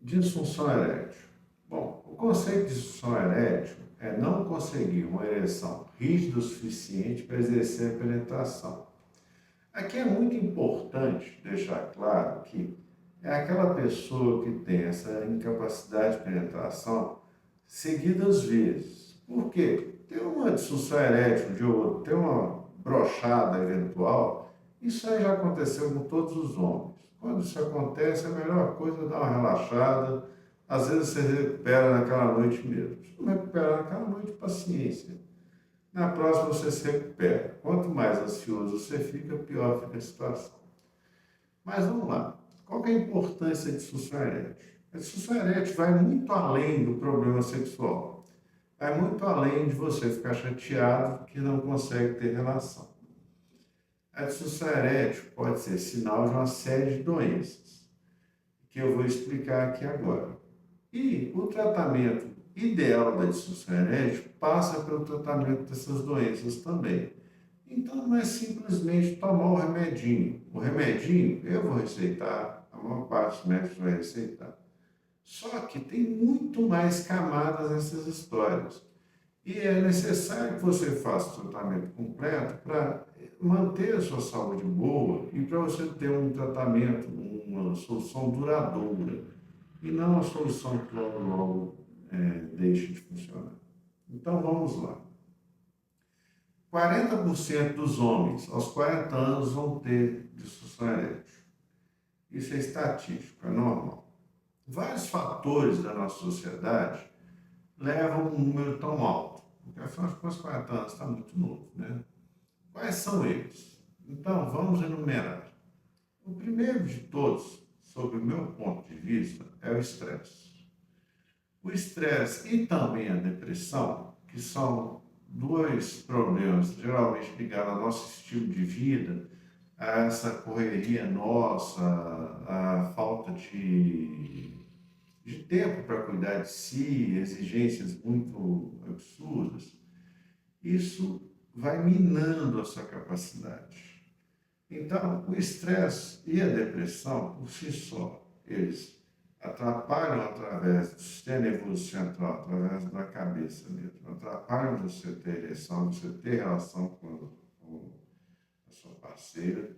Disfunção erétil. Bom, o conceito de disfunção erétil é não conseguir uma ereção rígida o suficiente para exercer a penetração. Aqui é muito importante deixar claro que é aquela pessoa que tem essa incapacidade de penetração seguidas vezes. Por quê? Tem uma disfunção erétil de outro, tem uma brochada eventual, isso aí já aconteceu com todos os homens. Quando isso acontece, a melhor coisa é dar uma relaxada. Às vezes você recupera naquela noite mesmo. Se não recupera naquela noite, paciência. Na próxima você se recupera. Quanto mais ansioso você fica, pior fica a situação. Mas vamos lá. Qual que é a importância de disfunção erétil? A disfunção erétil vai muito além do problema sexual. Vai muito além de você ficar chateado que não consegue ter relação. A disfunção erétil pode ser sinal de uma série de doenças, que eu vou explicar aqui agora. E o tratamento ideal da disfunção erétil passa pelo tratamento dessas doenças também. Então não é simplesmente tomar o remedinho. O remedinho eu vou receitar, a maior parte dos médicos vai receitar. Só que tem muito mais camadas nessas histórias. E é necessário que você faça o tratamento completo para manter a sua saúde boa e para você ter um tratamento, uma solução duradoura. E não uma solução que logo deixe de funcionar. Então vamos lá. 40% dos homens aos 40 anos vão ter disfunção erétil. Isso é estatístico, é normal. Vários fatores da nossa sociedade levam um número tão alto. Porque afinal de contas, 40 anos está muito novo, né? Quais são eles? Então, vamos enumerar. O primeiro de todos, sob o meu ponto de vista, é o estresse. O estresse e também a depressão, que são dois problemas geralmente ligados ao nosso estilo de vida, a essa correria nossa, a falta de tempo para cuidar de si, exigências muito absurdas, isso vai minando a sua capacidade. Então, o estresse e a depressão, por si só, eles atrapalham através do sistema nervoso central, através da cabeça mesmo, atrapalham você ter ereção, você ter relação com a sua parceira,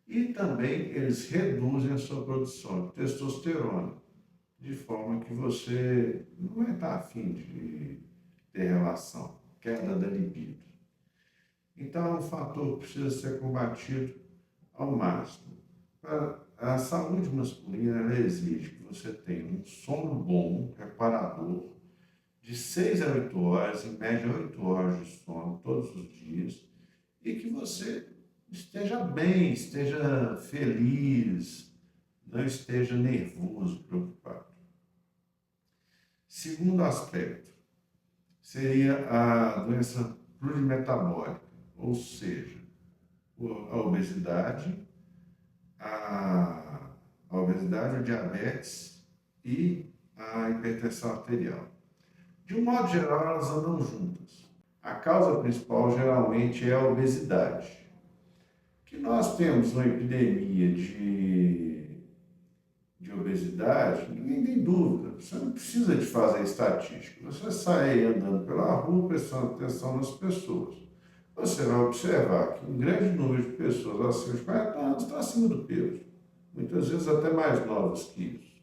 e também eles reduzem a sua produção de testosterona, de forma que você não vai estar afim de ter relação, queda da libido. Então é um fator que precisa ser combatido ao máximo. A saúde masculina ela exige que você tenha um sono bom, reparador, de 6 a 8 horas, em média 8 horas de sono todos os dias, e que você esteja bem, esteja feliz, não esteja nervoso, preocupado. Segundo aspecto seria a doença plurimetabólica, ou seja, a obesidade, a obesidade, o diabetes e a hipertensão arterial. De um modo geral, elas andam juntas. A causa principal geralmente é a obesidade. Que nós temos uma epidemia de obesidade, ninguém tem dúvida. Você não precisa de fazer estatística. Você sai andando pela rua prestando atenção nas pessoas. Você vai observar que um grande número de pessoas acima de 40 anos está acima do peso. Muitas vezes até mais novas que isso.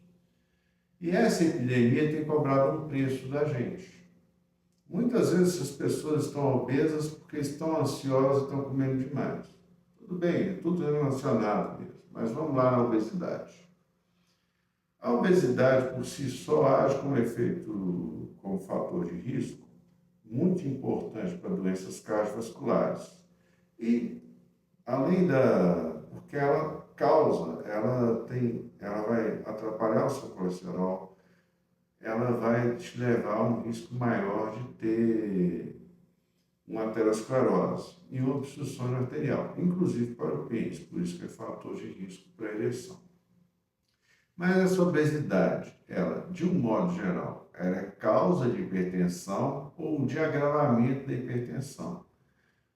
E essa epidemia tem cobrado um preço da gente. Muitas vezes essas pessoas estão obesas porque estão ansiosas e estão comendo demais. Tudo bem, é tudo relacionado mesmo, mas vamos lá na obesidade. A obesidade por si só age como efeito, como fator de risco, muito importante para doenças cardiovasculares. E, além porque ela causa, ela vai atrapalhar o seu colesterol, ela vai te levar a um risco maior de ter uma aterosclerose e uma obstrução arterial, inclusive para o pênis, por isso que é fator de risco para a ereção. Mas essa obesidade, ela, de um modo geral, ela é causa de hipertensão ou de agravamento da hipertensão.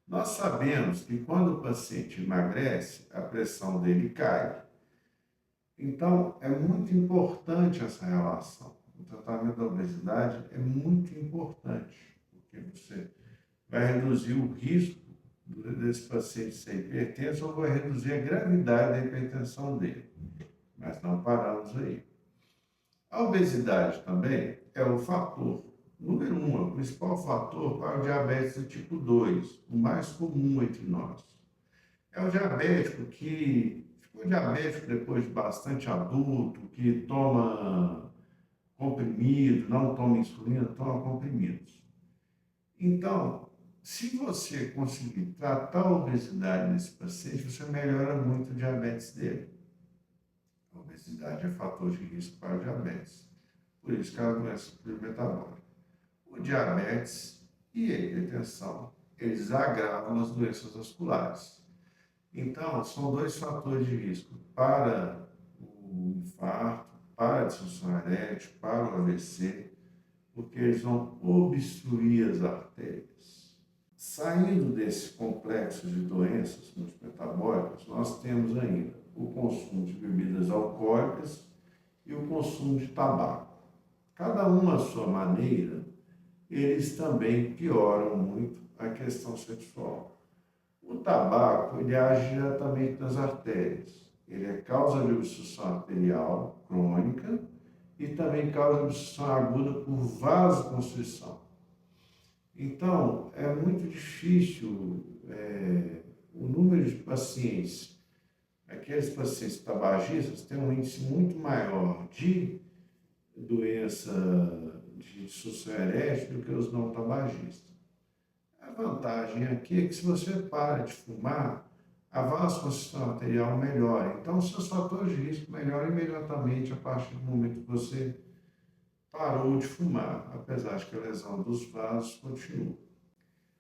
Nós sabemos que quando o paciente emagrece, a pressão dele cai. Então, é muito importante essa relação. O tratamento da obesidade é muito importante, porque você vai reduzir o risco desse paciente ser hipertenso ou vai reduzir a gravidade da hipertensão dele. Mas não paramos aí. A obesidade também é o fator número um, é o principal fator para o diabetes do tipo 2, o mais comum entre nós. É o diabético que ficou diabético depois de bastante adulto, que toma comprimido, não toma insulina, toma comprimidos. Então, se você conseguir tratar a obesidade nesse paciente, você melhora muito o diabetes dele. A obesidade é fator de risco para o diabetes. Por isso que é uma doença metabólica. O diabetes e a hipertensão, eles agravam as doenças vasculares. Então, são dois fatores de risco para o infarto, para a disfunção erétil, para o AVC, porque eles vão obstruir as artérias. Saindo desse complexo de doenças multimetabólicas, nós temos ainda o consumo de bebidas alcoólicas e o consumo de tabaco. Cada um à sua maneira, eles também pioram muito a questão sexual. O tabaco, ele age diretamente nas artérias. Ele é causa de obstrução arterial crônica e também causa obstrução aguda por vasoconstrição. Então, é muito difícil o número de pacientes, aqueles pacientes tabagistas têm um índice muito maior de doença de disfunção erétil do que os não tabagistas. A vantagem aqui é que se você para de fumar, a vasoconstrição arterial melhora. Então, os seus fatores de risco melhoram imediatamente a partir do momento que você parou de fumar, apesar de que a lesão dos vasos continua.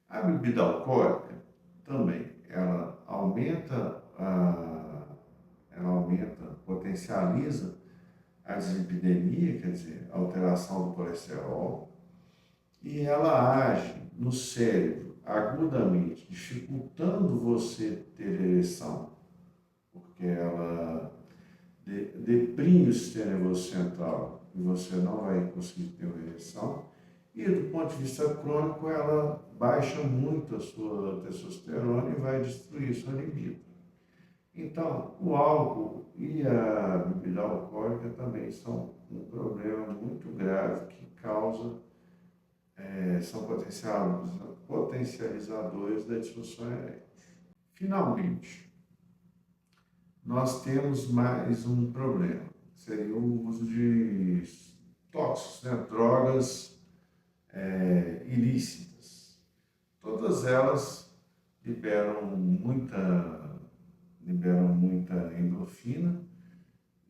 A bebida alcoólica também, potencializa a dislipidemia, quer dizer, a alteração do colesterol, e ela age no cérebro agudamente, dificultando você ter ereção, porque ela deprime o sistema nervoso central e você não vai conseguir ter uma ereção. E do ponto de vista crônico, ela baixa muito a sua testosterona e vai destruir sua libido. Então, o álcool e a bebida alcoólica também são um problema muito grave que causa, são potencializadores da disfunção erétil. Finalmente, nós temos mais um problema, que seria o uso de tóxicos, né? Drogas ilícitas. Todas elas liberam muita endorfina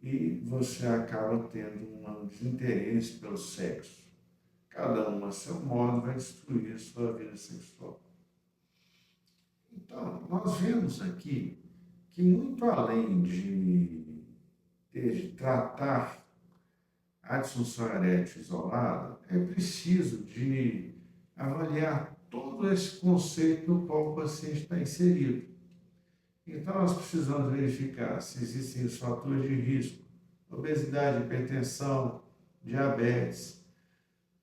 e você acaba tendo um desinteresse pelo sexo. Cada um a seu modo vai destruir a sua vida sexual. Então, nós vemos aqui que muito além de tratar a disfunção erétil isolada, é preciso de avaliar todo esse conceito no qual o paciente está inserido. Então, nós precisamos verificar se existem os fatores de risco, obesidade, hipertensão, diabetes,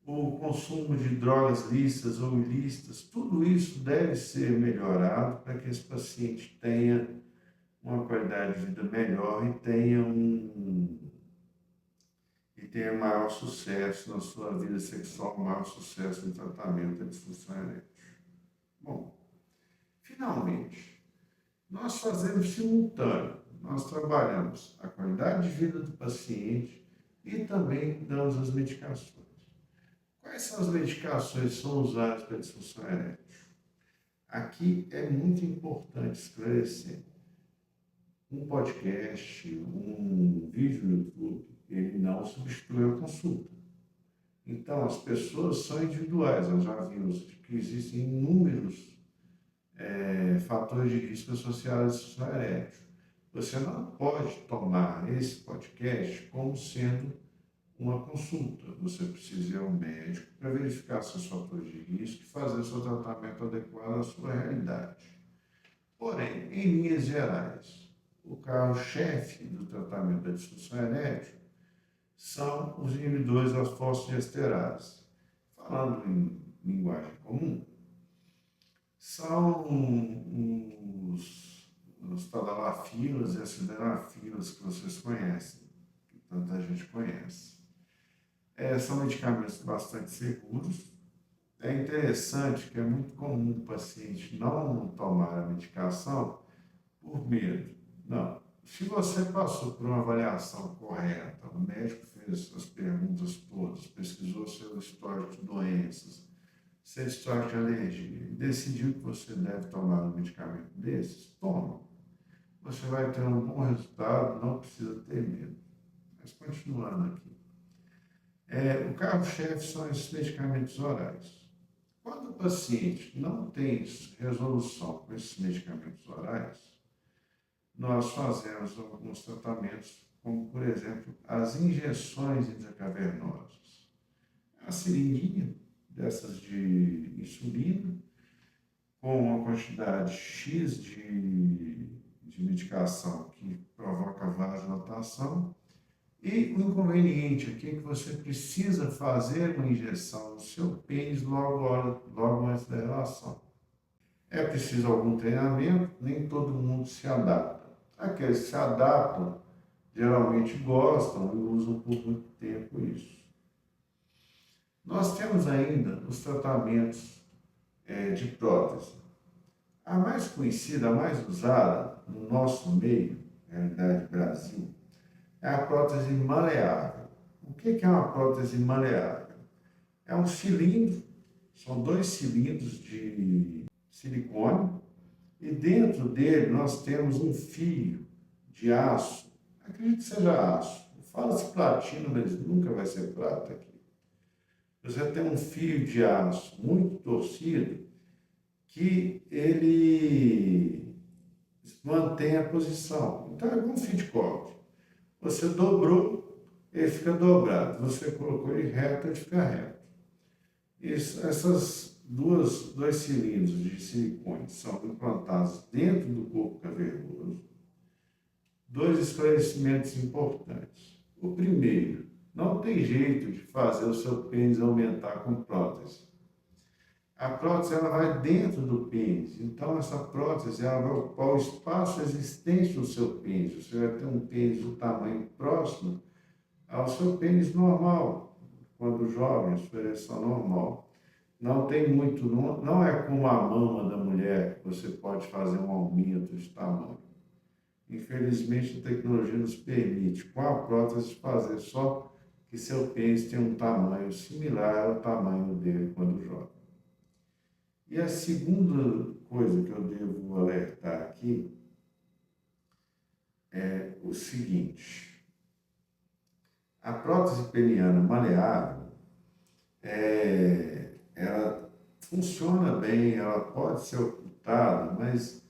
o consumo de drogas lícitas ou ilícitas, tudo isso deve ser melhorado para que esse paciente tenha uma qualidade de vida melhor e tenha maior sucesso na sua vida sexual, maior sucesso no tratamento da disfunção erétil. Bom, finalmente, nós fazemos simultâneo. Nós trabalhamos a qualidade de vida do paciente e também damos as medicações. Quais são as medicações que são usadas para a disfunção erétil? Aqui é muito importante esclarecer. Um podcast, um vídeo no YouTube, ele não substitui a consulta. Então, as pessoas são individuais. Nós já vimos que existem inúmeros fatores de risco associados à disfunção erétil. Você não pode tomar esse podcast como sendo uma consulta. Você precisa ir ao médico para verificar seus fatores de risco e fazer o seu tratamento adequado à sua realidade. Porém, em linhas gerais, o carro-chefe do tratamento da disfunção erétil são os inibidores das fosfodiesterases. Falando em linguagem comum, são os tadalafilas e as sildenafilas que vocês conhecem, que tanta gente conhece. São medicamentos bastante seguros. É interessante que é muito comum o paciente não tomar a medicação por medo. Não. Se você passou por uma avaliação correta, o médico fez as perguntas todas, pesquisou seu histórico de doenças, seu histórico de alergia, e decidiu que você deve tomar um medicamento desses, toma. Você vai ter um bom resultado, não precisa ter medo. Mas continuando aqui. O carro-chefe são esses medicamentos orais. Quando o paciente não tem resolução com esses medicamentos orais, nós fazemos alguns tratamentos, como, por exemplo, as injeções intracavernosas. A seringuinha dessas de insulina, com uma quantidade X de medicação que provoca vasodilatação. E o inconveniente aqui é que você precisa fazer uma injeção no seu pênis logo antes da relação. É preciso algum treinamento, nem todo mundo se adapta. Aqueles que se adaptam geralmente gostam e usam por muito tempo isso. Nós temos ainda os tratamentos de prótese. A mais conhecida, a mais usada no nosso meio, na realidade Brasil, é a prótese maleável. O que é uma prótese maleável? É um cilindro, são 2 cilindros de silicone, e dentro dele nós temos um fio de aço. Acredito que seja aço. Fala-se platina, mas nunca vai ser prata aqui. Você tem um fio de aço muito torcido que ele mantém a posição. Então é como um fio de cobre. Você dobrou, ele fica dobrado. Você colocou ele reto, ele fica reto. Essas dois cilindros de silicone são implantados dentro do corpo cavernoso. 2 esclarecimentos importantes. O primeiro, não tem jeito de fazer o seu pênis aumentar com prótese. A prótese ela vai dentro do pênis, então essa prótese ela vai ocupar o espaço existente no seu pênis. Você vai ter um pênis do tamanho próximo ao seu pênis normal, quando jovem, a sua ereção normal. Não tem muito, não é como a mama da mulher, que você pode fazer um aumento de tamanho. Infelizmente, a tecnologia nos permite, com a prótese, fazer só que seu pênis tenha um tamanho similar ao tamanho dele quando jovem. E a segunda coisa que eu devo alertar aqui é o seguinte: a prótese peniana maleável, ela funciona bem, ela pode ser ocultada, mas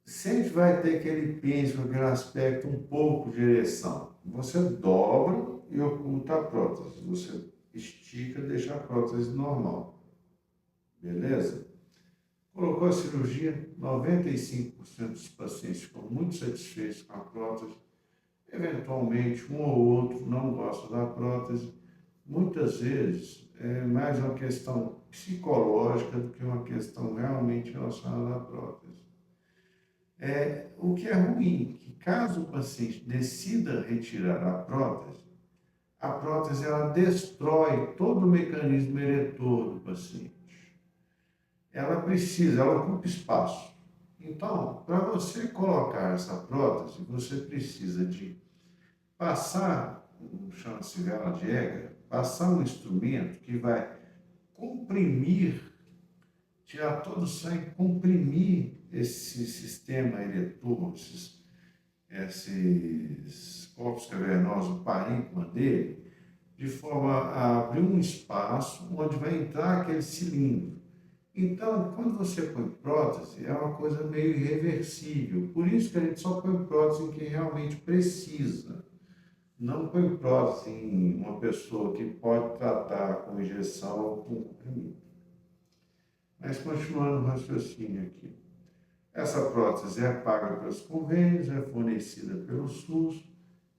sempre vai ter aquele pênis com aquele aspecto um pouco de ereção. Você dobra e oculta a prótese, você estica e deixa a prótese normal. Beleza? Colocou a cirurgia, 95% dos pacientes ficam muito satisfeitos com a prótese. Eventualmente, um ou outro não gosta da prótese. Muitas vezes é mais uma questão psicológica do que uma questão realmente relacionada à prótese. O que é ruim, que caso o paciente decida retirar a prótese ela destrói todo o mecanismo eretor do paciente. Ela ocupa espaço. Então, para você colocar essa prótese, você precisa de passar, chama-se vela de Egger, passar um instrumento que vai comprimir, tirar todo o sangue, comprimir esse sistema eretor, esses corpos cavernosos, o parênquima dele, de forma a abrir um espaço onde vai entrar aquele cilindro. Então, quando você põe prótese, é uma coisa meio irreversível. Por isso que a gente só põe prótese em quem realmente precisa. Não põe prótese em uma pessoa que pode tratar com injeção ou com comprimido. Mas continuando o raciocínio aqui. Essa prótese é paga pelos convênios, é fornecida pelo SUS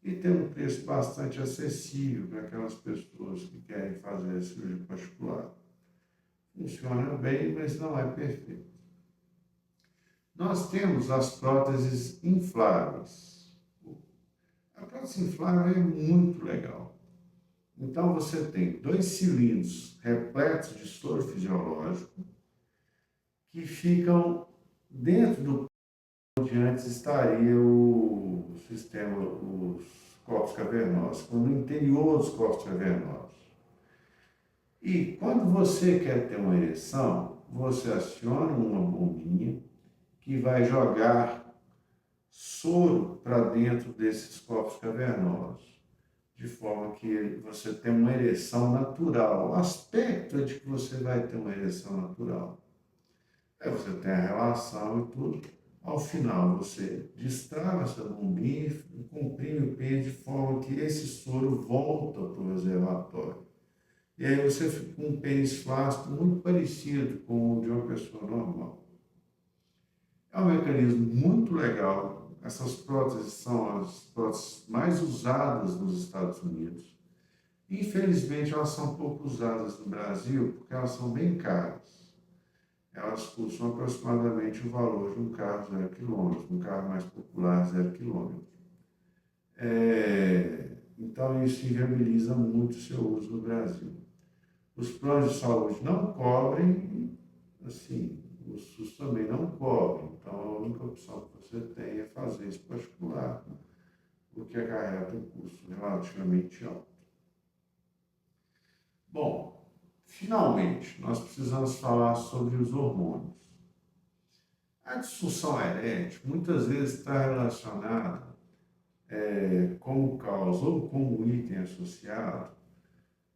e tem um preço bastante acessível para aquelas pessoas que querem fazer a cirurgia particular. Funciona bem, mas não é perfeito. Nós temos as próteses infláveis. A prótese inflável é muito legal. Então, você tem 2 cilindros repletos de soro fisiológico que ficam dentro do onde antes estaria o sistema, os corpos cavernosos, no interior dos corpos cavernosos. E quando você quer ter uma ereção, você aciona uma bombinha que vai jogar soro para dentro desses corpos cavernosos, de forma que você tem uma ereção natural. O aspecto é de que você vai ter uma ereção natural. Aí você tem a relação e tudo. Ao final, você destrava essa bombinha e comprime o pênis de forma que esse soro volta para o reservatório. E aí você fica com um pênis flácido muito parecido com o de uma pessoa normal. É um mecanismo muito legal. Essas próteses são as próteses mais usadas nos Estados Unidos. Infelizmente, elas são pouco usadas no Brasil porque elas são bem caras. Elas custam aproximadamente o valor de um carro 0 km, um carro mais popular 0 km. Então, isso inviabiliza muito o seu uso no Brasil. Os planos de saúde não cobrem, assim, o SUS também não cobre. Então, a única opção que você tem é fazer isso particular, o que acarreta um custo relativamente alto. Bom, finalmente, nós precisamos falar sobre os hormônios. A disfunção erétil muitas vezes está relacionada como causa ou como item associado,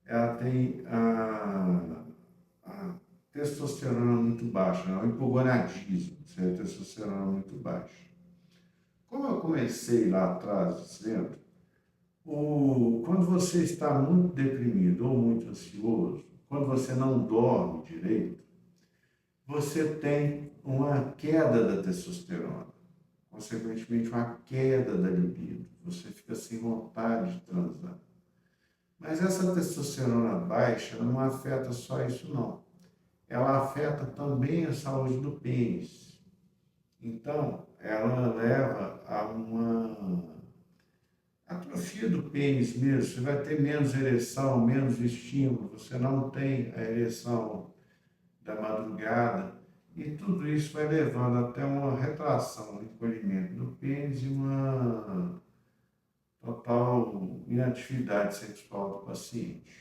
ela tem a testosterona muito baixa, o hipogonadismo, se a testosterona muito baixa. Como eu comecei lá atrás dizendo, quando você está muito deprimido ou muito ansioso, quando você não dorme direito, você tem uma queda da testosterona, consequentemente uma queda da libido, você fica sem vontade de transar. Mas essa testosterona baixa não afeta só isso não, ela afeta também a saúde do pênis. Então, ela leva a uma atrofia do pênis mesmo, você vai ter menos ereção, menos estímulo, você não tem a ereção da madrugada, e tudo isso vai levando até uma retração, um encolhimento do pênis e uma total inatividade sexual do paciente.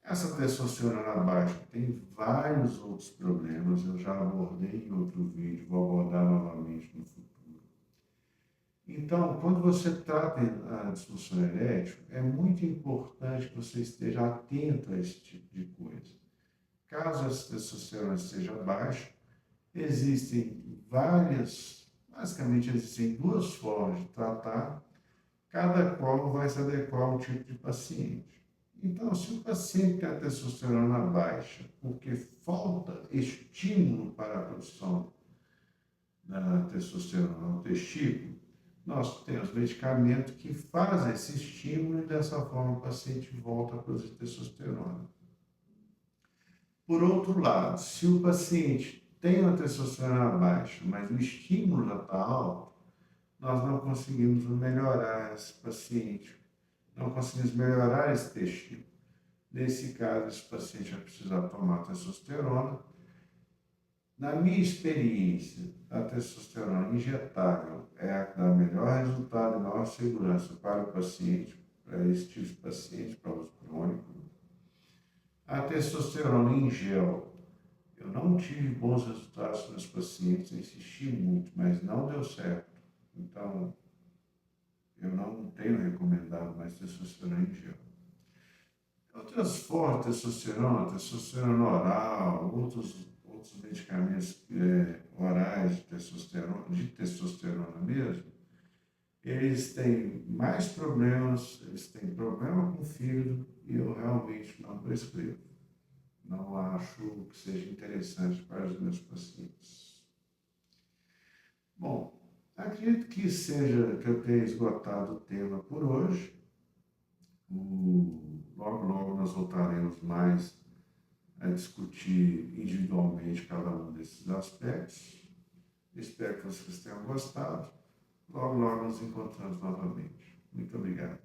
Essa testosterona baixa tem vários outros problemas, eu já abordei em outro vídeo, vou abordar novamente no futuro. Então, quando você trata a disfunção erétil, é muito importante que você esteja atento a esse tipo de coisa. Caso a testosterona esteja baixa, basicamente existem 2 formas de tratar, cada qual vai se adequar ao tipo de paciente. Então, se o paciente tem a testosterona baixa, porque falta estímulo para a produção da testosterona no testículo, nós temos medicamentos que fazem esse estímulo e dessa forma o paciente volta a produzir testosterona. Por outro lado, se o paciente tem uma testosterona baixa, mas o estímulo já está alto, nós não conseguimos melhorar esse paciente, não conseguimos melhorar esse testículo. Nesse caso, esse paciente vai precisar tomar testosterona. Na minha experiência, a testosterona injetável é a que dá melhor resultado e maior segurança para o paciente, para esse tipo de paciente, para uso crônico. A testosterona em gel, eu não tive bons resultados nos pacientes, eu insisti muito, mas não deu certo. Então, eu não tenho recomendado mais testosterona em gel. Outras formas de testosterona oral, outros medicamentos orais de testosterona mesmo, eles têm mais problemas, eles têm problema com o fígado e eu realmente não prescrevo. Não acho que seja interessante para os meus pacientes. Bom, acredito que eu tenha esgotado o tema por hoje. Logo, logo nós voltaremos mais a discutir individualmente cada um desses aspectos. Espero que vocês tenham gostado. Logo, logo nos encontramos novamente. Muito obrigado.